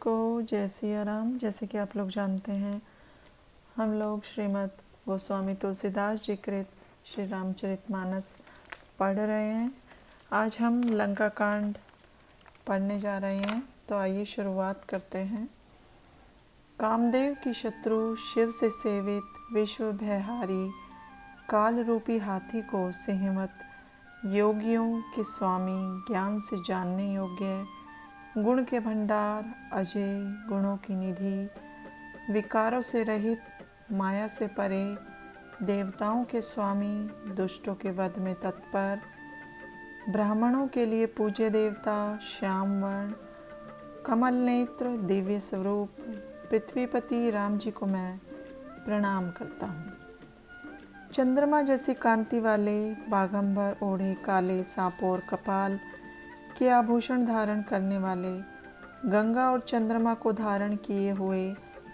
सबको जय सिया राम। जैसे कि आप लोग जानते हैं, हम लोग श्रीमद् गोस्वामी तुलसीदास जी कृत श्री रामचरितमानस पढ़ रहे हैं। आज हम लंका कांड पढ़ने जा रहे हैं, तो आइए शुरुआत करते हैं। कामदेव की शत्रु शिव से सेवित विश्व भयहारी काल रूपी हाथी को सिंहमत योगियों के स्वामी ज्ञान से जानने योग्य गुण के भंडार अजय गुणों की निधि विकारों से रहित माया से परे देवताओं के स्वामी दुष्टों के वध में तत्पर ब्राह्मणों के लिए पूज्य देवता श्याम वर्ण कमल नेत्र दिव्य स्वरूप पृथ्वीपति राम जी को मैं प्रणाम करता हूँ। चंद्रमा जैसी कांति वाले बागंबर ओढ़े काले सांपोर कपाल के आभूषण धारण करने वाले गंगा और चंद्रमा को धारण किए हुए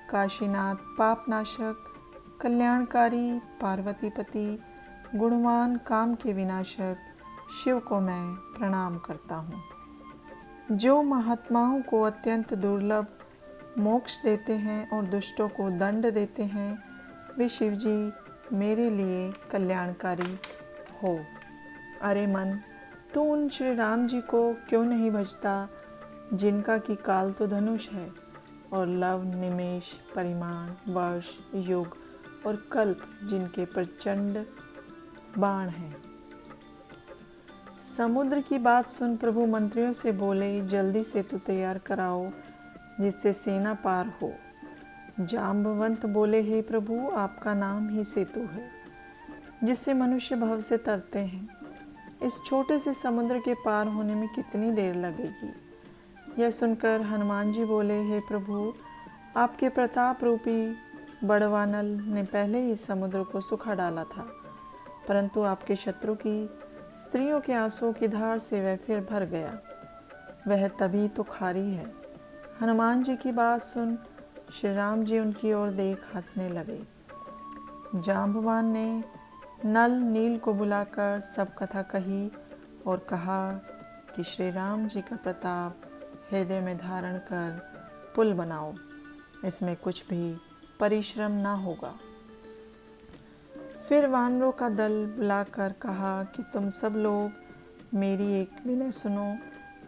काशीनाथ पापनाशक कल्याणकारी पार्वतीपति गुणवान काम के विनाशक शिव को मैं प्रणाम करता हूँ। जो महात्माओं को अत्यंत दुर्लभ मोक्ष देते हैं और दुष्टों को दंड देते हैं, वे शिव जी मेरे लिए कल्याणकारी हो। अरे मन, तू उन श्री राम जी को क्यों नहीं भजता जिनका की काल तो धनुष है और लव निमेष परिमाण वर्ष युग और कल्प जिनके प्रचंड बाण हैं। समुद्र की बात सुन प्रभु मंत्रियों से बोले, जल्दी सेतु तैयार कराओ जिससे सेना पार हो। जाम्बवंत बोले, हे प्रभु, आपका नाम ही सेतु है जिससे मनुष्य भव से तरते हैं। इस छोटे से समुद्र के पार होने में कितनी देर लगेगी। यह सुनकर हनुमान जी बोले, हे प्रभु, आपके प्रताप रूपी बड़वानल ने पहले ही समुद्र को सुखा डाला था, परंतु आपके शत्रु की स्त्रियों के आंसुओं की धार से वह फिर भर गया। वह तभी तो खारी है। हनुमान जी की बात सुन श्री राम जी उनकी ओर देख हंसने लगे। जाम्बवान ने नल नील को बुलाकर सब कथा कही और कहा कि श्री राम जी का प्रताप हृदय में धारण कर पुल बनाओ, इसमें कुछ भी परिश्रम ना होगा। फिर वानरों का दल बुलाकर कहा कि तुम सब लोग मेरी एक विनय सुनो।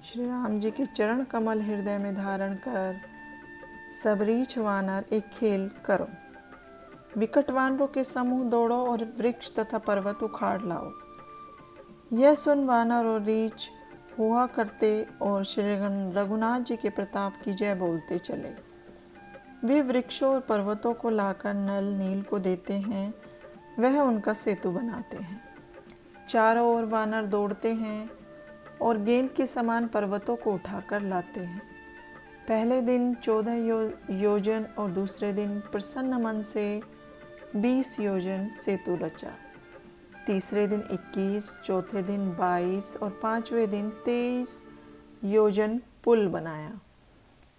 श्री राम जी के चरण कमल हृदय में धारण कर सब रीछ वानर एक खेल करो। विकट वानरों के समूह दौड़ो और वृक्ष तथा पर्वत उखाड़ लाओ। यह सुन वानर और रीछ हुआ करते और श्री रघुनाथ जी के प्रताप की जय बोलते चले। वे वृक्षों और पर्वतों को लाकर नल नील को देते हैं, वह उनका सेतु बनाते हैं। चारों ओर वानर दौड़ते हैं और गेंद के समान पर्वतों को उठाकर लाते हैं। पहले दिन 14 योजन और दूसरे दिन प्रसन्न मन से 20 योजन सेतु रचा। तीसरे दिन 21, चौथे दिन 22 और पांचवें दिन 23 योजन पुल बनाया।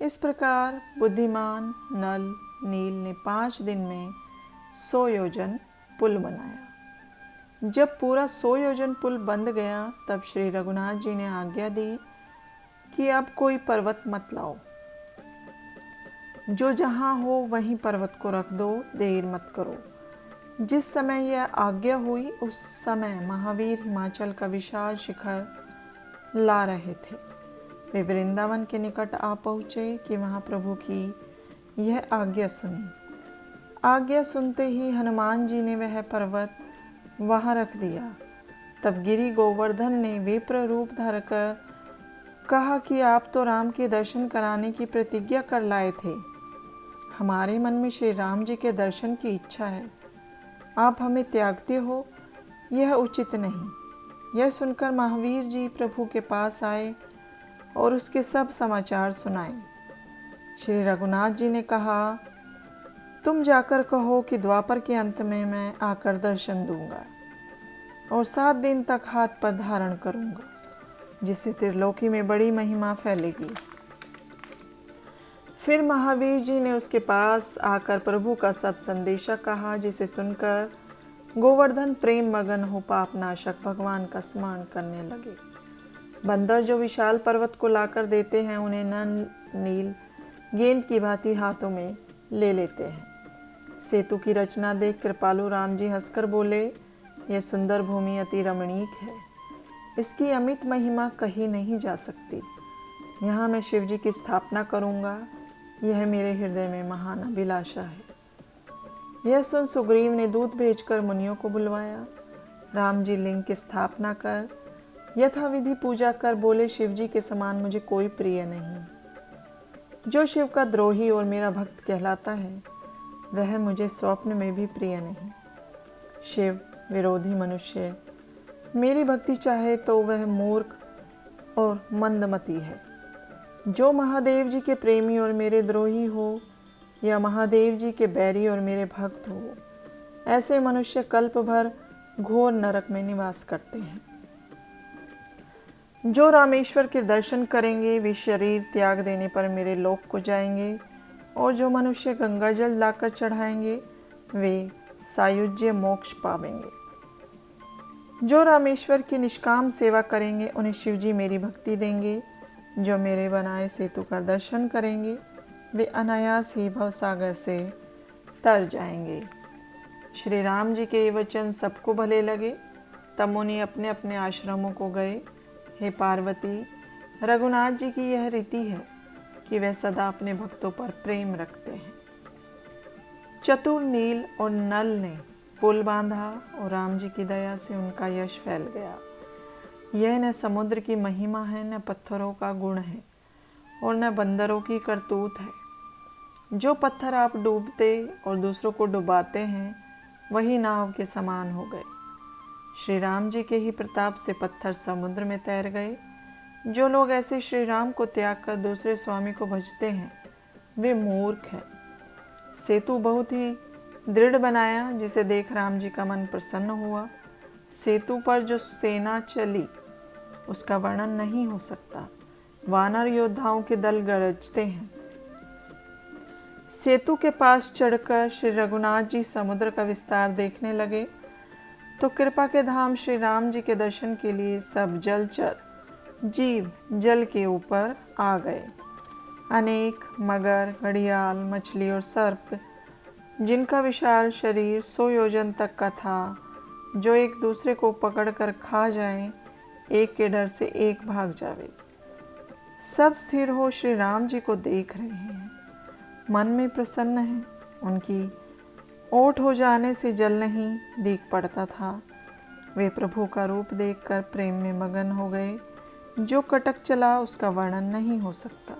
इस प्रकार बुद्धिमान नल नील ने 5 दिन में 100 योजन पुल बनाया। जब पूरा 100 योजन पुल बंध गया, तब श्री रघुनाथ जी ने आज्ञा दी कि अब कोई पर्वत मत लाओ, जो जहाँ हो वहीं पर्वत को रख दो, देर मत करो। जिस समय यह आज्ञा हुई, उस समय महावीर हिमाचल का विशाल शिखर ला रहे थे। वे वृंदावन के निकट आ पहुँचे कि वहाँ प्रभु की यह आज्ञा सुनी। आज्ञा सुनते ही हनुमान जी ने वह पर्वत वहाँ रख दिया। तब गिरि गोवर्धन ने विप्र रूप धरकर कहा कि आप तो राम के दर्शन कराने की प्रतिज्ञा कर लाए थे। हमारे मन में श्री राम जी के दर्शन की इच्छा है, आप हमें त्यागते हो, यह उचित नहीं। यह सुनकर महावीर जी प्रभु के पास आए और उसके सब समाचार सुनाए। श्री रघुनाथ जी ने कहा, तुम जाकर कहो कि द्वापर के अंत में मैं आकर दर्शन दूंगा और 7 दिन तक हाथ पर धारण करूंगा, जिससे त्रिलोकी में बड़ी महिमा फैलेगी। फिर महावीर जी ने उसके पास आकर प्रभु का सब संदेशा कहा, जिसे सुनकर गोवर्धन प्रेम मगन हो पापनाशक भगवान का स्मरण करने लगे। बंदर जो विशाल पर्वत को लाकर देते हैं, उन्हें नल नील गेंद की भांति हाथों में ले लेते हैं। सेतु की रचना देख कृपालु राम जी हंसकर बोले, यह सुंदर भूमि अति रमणीक है, इसकी अमित महिमा कही नहीं जा सकती। यहाँ मैं शिव जी की स्थापना करूँगा, यह मेरे हृदय में महान अभिलाषा है। यह सुन सुग्रीव ने दूत भेजकर मुनियों को बुलवाया। राम जी लिंग की स्थापना कर यथाविधि पूजा कर बोले, शिव जी के समान मुझे कोई प्रिय नहीं। जो शिव का द्रोही और मेरा भक्त कहलाता है वह मुझे स्वप्न में भी प्रिय नहीं। शिव विरोधी मनुष्य मेरी भक्ति चाहे तो वह मूर्ख और मंदमती है। जो महादेव जी के प्रेमी और मेरे द्रोही हो या महादेव जी के बैरी और मेरे भक्त हो, ऐसे मनुष्य कल्प भर घोर नरक में निवास करते हैं। जो रामेश्वर के दर्शन करेंगे वे शरीर त्याग देने पर मेरे लोक को जाएंगे, और जो मनुष्य गंगा जल लाकर चढ़ाएंगे वे सायुज्य मोक्ष पावेंगे। जो रामेश्वर की निष्काम सेवा करेंगे उन्हें शिवजी मेरी भक्ति देंगे। जो मेरे बनाए सेतु का दर्शन करेंगे वे अनायास ही भवसागर से तर जाएंगे। श्री राम जी के ये वचन सबको भले लगे। तब मुनि अपने अपने आश्रमों को गए। हे पार्वती, रघुनाथ जी की यह रीति है कि वे सदा अपने भक्तों पर प्रेम रखते हैं। चतुर नील और नल ने पुल बांधा और राम जी की दया से उनका यश फैल गया। यह न समुद्र की महिमा है, न पत्थरों का गुण है और न बंदरों की करतूत है। जो पत्थर आप डूबते और दूसरों को डुबाते हैं वही नाव के समान हो गए। श्री राम जी के ही प्रताप से पत्थर समुद्र में तैर गए। जो लोग ऐसे श्री राम को त्याग कर दूसरे स्वामी को भजते हैं वे मूर्ख हैं। सेतु बहुत ही दृढ़ बनाया, जिसे देख राम जी का मन प्रसन्न हुआ। सेतु पर जो सेना चली उसका वर्णन नहीं हो सकता। वानर योद्धाओं के दल गरजते हैं। सेतु के पास चढ़कर श्री रघुनाथ जी समुद्र का विस्तार देखने लगे तो कृपा के धाम श्री राम जी के दर्शन के लिए सब जलचर जीव जल के ऊपर आ गए। अनेक मगर, घड़ियाल, मछली और सर्प, जिनका विशाल शरीर 100 योजन तक का था, जो एक दूसरे को पकड़कर खा जाएं, एक के डर से एक भाग जावे, सब स्थिर हो श्री राम जी को देख रहे हैं, मन में प्रसन्न हैं। उनकी ओट हो जाने से जल नहीं दिख पड़ता था। वे प्रभु का रूप देखकर प्रेम में मगन हो गए। जो कटक चला उसका वर्णन नहीं हो सकता।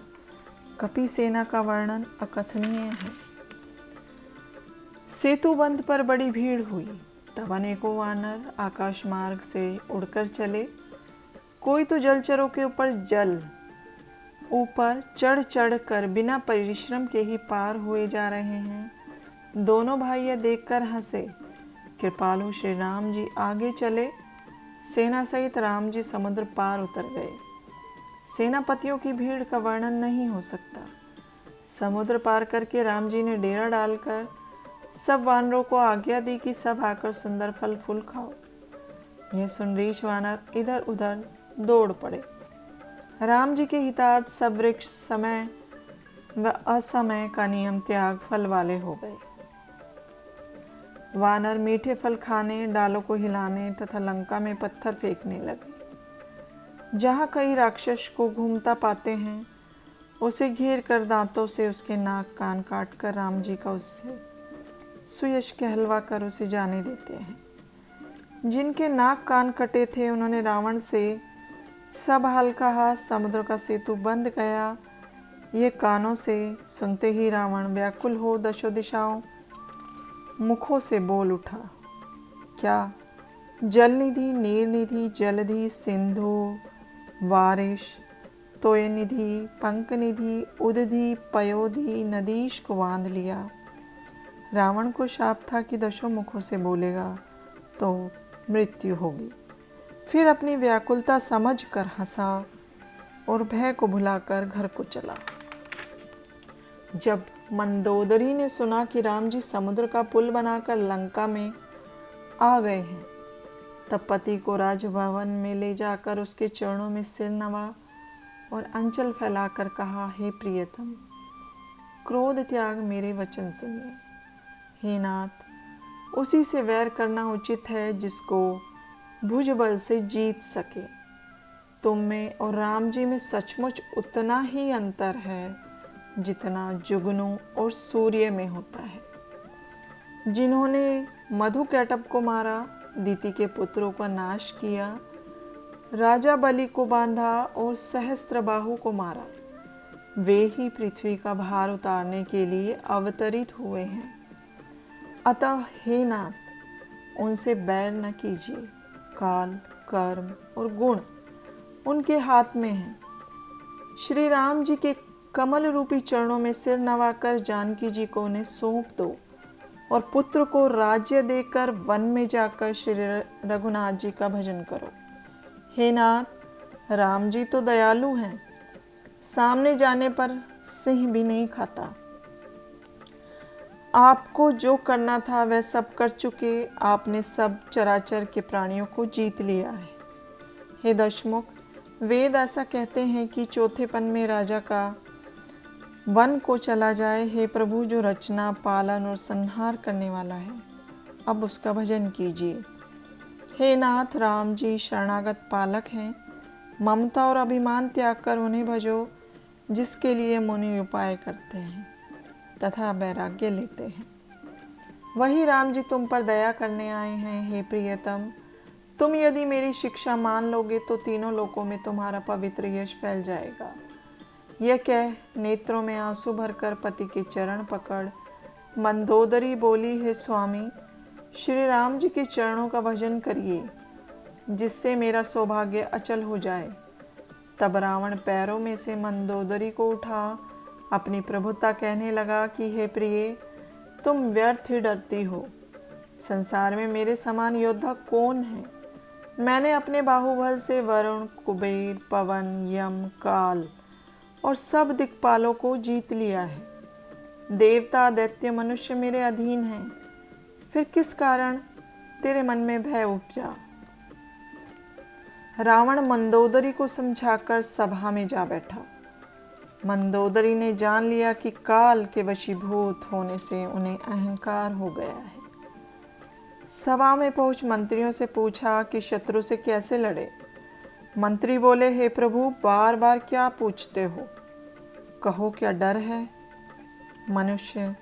कपि सेना का वर्णन अकथनीय है। सेतु बंध पर बड़ी भीड़ हुई। तब अनेकों वानर आकाश मार्ग से उड़कर चले। कोई तो जलचरों के ऊपर चढ़ चढ़ कर बिना परिश्रम के ही पार हुए जा रहे हैं। दोनों भाई यह देखकर हंसे। कृपालु श्री राम जी आगे चले। सेना सहित राम जी समुद्र पार उतर गए। सेनापतियों की भीड़ का वर्णन नहीं हो सकता। समुद्र पार करके राम जी ने डेरा डालकर सब वानरों को आज्ञा दी कि सब आकर सुंदर फल फूल खाओ। यह सुन रीछ वानर इधर उधर दौड़ पड़े। राम जी के हितार्थ सब वृक्ष समय व असमय का नियम त्याग फल वाले हो गए। वानर मीठे फल खाने, डालों को हिलाने तथा लंका में पत्थर फेंकने लगे। जहाँ कई राक्षस को घूमता पाते हैं उसे घेर कर दांतों से उसके नाक कान काट कर राम जी का उससे सुयश कहलवा कर उसे जाने देते हैं। जिनके नाक कान कटे थे उन्होंने रावण से सब हाल कहा। समुद्र का सेतु बंध गया। ये कानों से सुनते ही रावण व्याकुल हो दशो दिशाओं मुखों से बोल उठा, क्या जल निधि, नीर निधि, जलधि, सिंधु, वारिश, तोय निधि, पंक निधि, उदधि, पयोधि, नदीश को बांध लिया। रावण को शाप था कि दशों मुखों से बोलेगा तो मृत्यु होगी। फिर अपनी व्याकुलता समझ कर हंसा और भय को भुलाकर घर को चला। जब मंदोदरी ने सुना कि राम जी समुद्र का पुल बनाकर लंका में आ गए हैं, तब पति को राजभवन में ले जाकर उसके चरणों में सिर नवा और अंचल फैलाकर कहा, हे प्रियतम, क्रोध त्याग मेरे वचन सुनिए। हे नाथ, उसी से वैर करना उचित है जिसको भुजबल से जीत सके। तुम में और राम जी में सचमुच उतना ही अंतर है जितना जुगनू और सूर्य में होता है। जिन्होंने मधुकैटभ को मारा, दीति के पुत्रों का नाश किया, राजा बलि को बांधा और सहस्त्रबाहु को मारा, वे ही पृथ्वी का भार उतारने के लिए अवतरित हुए हैं। अतः हे नाथ, उनसे बैर न कीजिए। काल, कर्म और गुण उनके हाथ में है। श्री राम जी के कमल रूपी चरणों में सिर नवाकर जानकी जी को उन्हें सौंप दो और पुत्र को राज्य देकर वन में जाकर श्री रघुनाथ जी का भजन करो। हे नाथ, राम जी तो दयालु हैं, सामने जाने पर सिंह भी नहीं खाता। आपको जो करना था वह सब कर चुके, आपने सब चराचर के प्राणियों को जीत लिया है। हे दशमुख, वेद ऐसा कहते हैं कि चौथेपन में राजा का वन को चला जाए। हे प्रभु, जो रचना, पालन और संहार करने वाला है, अब उसका भजन कीजिए। हे नाथ, राम जी शरणागत पालक हैं। ममता और अभिमान त्याग कर उन्हें भजो, जिसके लिए मुनि उपाय करते हैं तथा वैराग्य लेते हैं। वही राम जी तुम पर दया करने आए हैं। हे प्रियतम, तुम यदि मेरी शिक्षा मान लोगे तो तीनों लोकों में तुम्हारा पवित्र यश फैल जाएगा। यह कह नेत्रों में आंसू भरकर पति के चरण पकड़ मंदोदरी बोली, हे स्वामी, श्री राम जी के चरणों का भजन करिए, जिससे मेरा सौभाग्य अचल हो जाए। तब रावण पैरों में से मंदोदरी को उठा अपनी प्रभुता कहने लगा कि हे प्रिय, तुम व्यर्थ ही डरती हो। संसार में मेरे समान योद्धा कौन है? मैंने अपने बाहुबल से वरुण, कुबेर, पवन, यम, काल और सब दिक्पालों को जीत लिया है। देवता, दैत्य, मनुष्य मेरे अधीन हैं। फिर किस कारण तेरे मन में भय उपजा? रावण मंदोदरी को समझाकर सभा में जा बैठा। मंदोदरी ने जान लिया कि काल के वशीभूत होने से उन्हें अहंकार हो गया है। सभा में पहुंच मंत्रियों से पूछा कि शत्रु से कैसे लड़े। मंत्री बोले, हे प्रभु, बार बार क्या पूछते हो? कहो, क्या डर है? मनुष्य,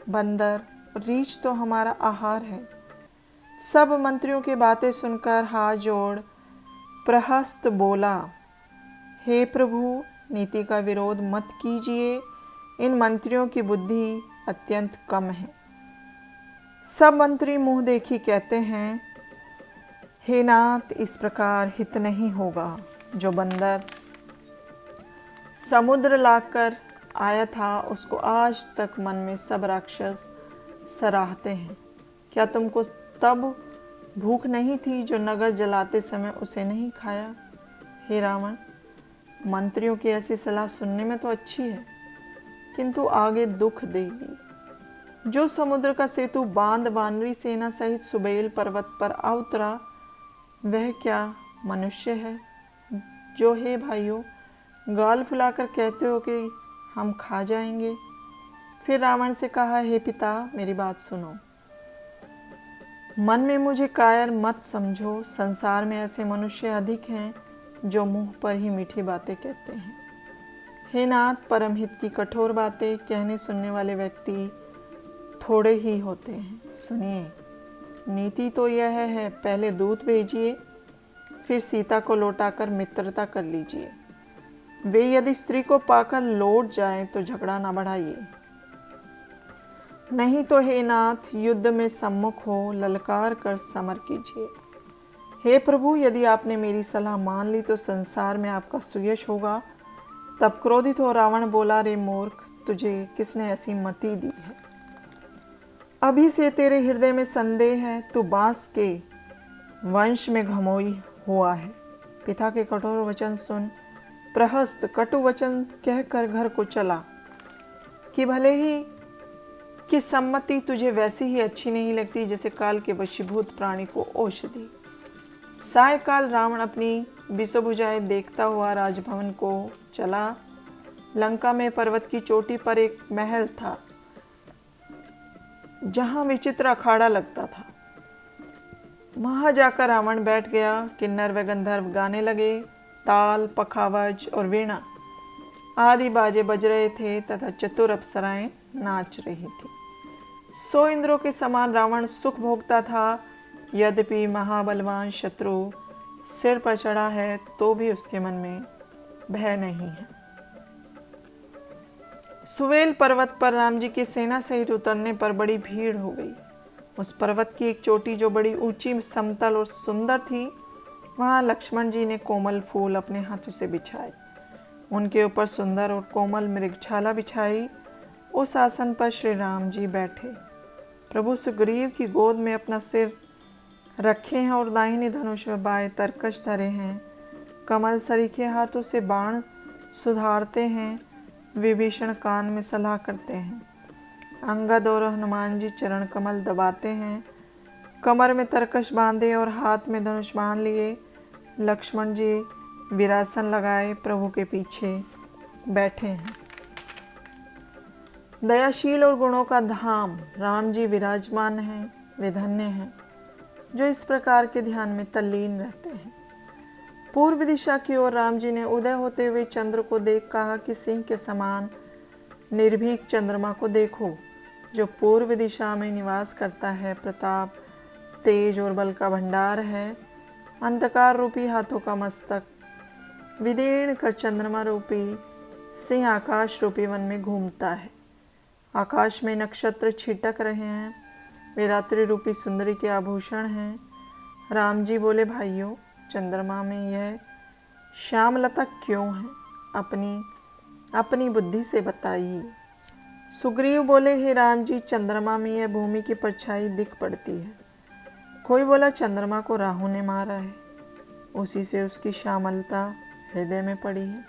बंदर और रीछ तो हमारा आहार है। सब मंत्रियों की बातें सुनकर हाथ जोड़ प्रहस्त बोला, हे प्रभु, नीति का विरोध मत कीजिए। इन मंत्रियों की बुद्धि अत्यंत कम है। सब मंत्री मुंह देखी कहते हैं, हे नाथ, इस प्रकार हित नहीं होगा। जो बंदर समुद्र लाकर आया था, उसको आज तक मन में सब राक्षस सराहते हैं। क्या तुमको तब भूख नहीं थी जो नगर जलाते समय उसे नहीं खाया? हे रावण, मंत्रियों की ऐसी सलाह सुनने में तो अच्छी है, किंतु आगे दुख देगी। जो समुद्र का सेतु बांध वानरी सेना सहित सुबेल पर्वत पर आ उतरा, वह क्या मनुष्य है जो, हे भाइयों, गाल फुलाकर कहते हो कि हम खा जाएंगे? फिर रावण से कहा, हे पिता, मेरी बात सुनो। मन में मुझे कायर मत समझो। संसार में ऐसे मनुष्य अधिक हैं जो मुंह पर ही मीठी बातें कहते हैं। हे नाथ, परमहित की कठोर बातें कहने सुनने वाले व्यक्ति थोड़े ही होते हैं। सुनिए, नीति तो यह है, पहले दूत भेजिए, फिर सीता को लौटाकर मित्रता कर लीजिए। वे यदि स्त्री को पाकर लौट जाएं तो झगड़ा ना बढ़ाइए। नहीं तो हे नाथ, युद्ध में सम्मुख हो ललकार कर समर कीजिए। हे प्रभु, यदि आपने मेरी सलाह मान ली तो संसार में आपका सुयश होगा। तब क्रोधित हो रावण बोला, रे मूर्ख, तुझे किसने ऐसी मति दी है? अभी से तेरे हृदय में संदेह है। तू बांस के वंश में घमोई हुआ है। पिता के कठोर वचन सुन प्रहस्त कटु वचन कहकर घर को चला कि भले ही कि सम्मति तुझे वैसी ही अच्छी नहीं लगती जैसे काल के वशीभूत प्राणी को औषधि। सायकाल रावण अपनी विषभुजाएं देखता हुआ राजभवन को चला। लंका में पर्वत की चोटी पर एक महल था जहां विचित्र अखाड़ा लगता था। वहां जाकर रावण बैठ गया। किन्नर व गंधर्व गाने लगे। ताल, पखावज और वीणा आदि बाजे बज रहे थे तथा चतुर अप्सराएं नाच रही थी। सो इंद्रों के समान रावण सुख भोगता था। यद्यपि महाबलवान शत्रु सिर पर चढ़ा है तो भी उसके मन में भय नहीं है। सुवेल पर्वत पर राम जी की सेना सहित उतरने पर बड़ी भीड़ हो गई। उस पर्वत की एक चोटी जो बड़ी ऊंची, समतल और सुंदर थी, वहां लक्ष्मण जी ने कोमल फूल अपने हाथों से बिछाए। उनके ऊपर सुंदर और कोमल मृगछाला बिछाई। उस आसन पर श्री राम जी बैठे प्रभु सुग्रीव की गोद में अपना सिर रखे हैं और दाहिने धनुष में बाएं तरकश धरे हैं। कमल सरीखे हाथों से बाण सुधारते हैं। विभीषण कान में सलाह करते हैं। अंगद और हनुमान जी चरण कमल दबाते हैं। कमर में तरकश बांधे और हाथ में धनुष बाण लिए लक्ष्मण जी विरासन लगाए प्रभु के पीछे बैठे हैं। दयाशील और गुणों का धाम राम जी विराजमान हैं। वे धन्य हैं जो इस प्रकार के ध्यान में तल्लीन रहते हैं। पूर्व दिशा की ओर राम जी ने उदय होते हुए चंद्र को देख कहा कि सिंह के समान निर्भीक चंद्रमा को देखो, जो पूर्व दिशा में निवास करता है। प्रताप, तेज और बल का भंडार है। अंधकार रूपी हाथों का मस्तक विदीर्ण कर चंद्रमा रूपी सिंह आकाश रूपी वन में घूमता है। आकाश में नक्षत्र छिटक रहे हैं। वे रात्रि रूपी सुंदरी के आभूषण हैं। राम जी बोले, भाइयों, चंद्रमा में यह श्यामलता क्यों है? अपनी बुद्धि से बताइए। सुग्रीव बोले, हे राम जी, चंद्रमा में यह भूमि की परछाई दिख पड़ती है। कोई बोला, चंद्रमा को राहु ने मारा है, उसी से उसकी श्यामलता हृदय में पड़ी है।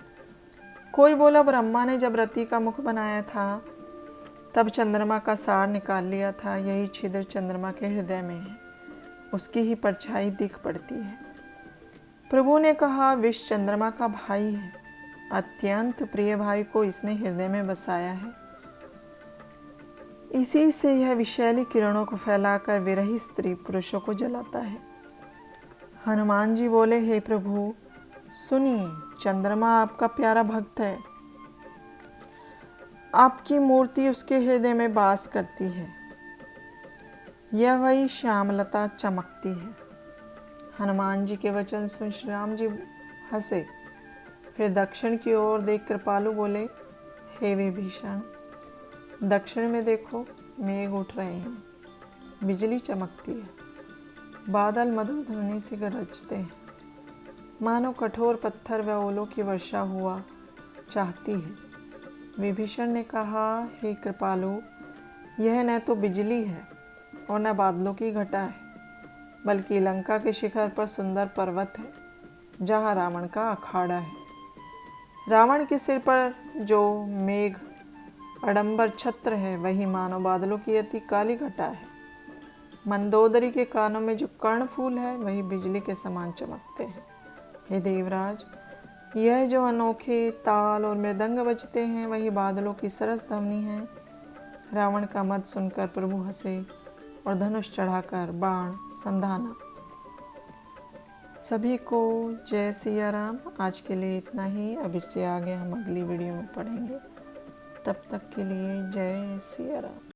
कोई बोला, ब्रह्मा ने जब रति का मुख बनाया था तब चंद्रमा का सार निकाल लिया था, यही छिद्र चंद्रमा के हृदय में है, उसकी ही परछाई दिख पड़ती है। प्रभु ने कहा, विष चंद्रमा का भाई है, अत्यंत प्रिय भाई को इसने हृदय में बसाया है। इसी से यह विषैली किरणों को फैलाकर विरही स्त्री पुरुषों को जलाता है। हनुमान जी बोले, हे प्रभु सुनिए, चंद्रमा आपका प्यारा भक्त है, आपकी मूर्ति उसके हृदय में वास करती है, यह वही श्यामलता चमकती है। हनुमान जी के वचन सुन श्री राम जी हंसे। फिर दक्षिण की ओर देख कृपालु बोले, हे विभीषण, दक्षिण में देखो, मेघ उठ रहे हैं, बिजली चमकती है, बादल मधुर ध्वनि से गरजते हैं, मानो कठोर पत्थर व ओलों की वर्षा हुआ चाहती है। विभीषण ने कहा, हे कृपालु, यह न तो बिजली है और न बादलों की घटा है, बल्कि लंका के शिखर पर सुंदर पर्वत है जहाँ रावण का अखाड़ा है। रावण के सिर पर जो मेघ अडंबर छत्र है, वही मानो बादलों की अति काली घटा है। मंदोदरी के कानों में जो कर्णफूल है, वही बिजली के समान चमकते हैं। हे देवराज, यह जो अनोखे ताल और मृदंग बजते हैं, वही बादलों की सरस ध्वनि है। रावण का मत सुनकर प्रभु हंसे और धनुष चढ़ाकर बाण संधाना। सभी को जय सिया राम। आज के लिए इतना ही। अब इससे आगे हम अगली वीडियो में पढ़ेंगे। तब तक के लिए जय सिया राम।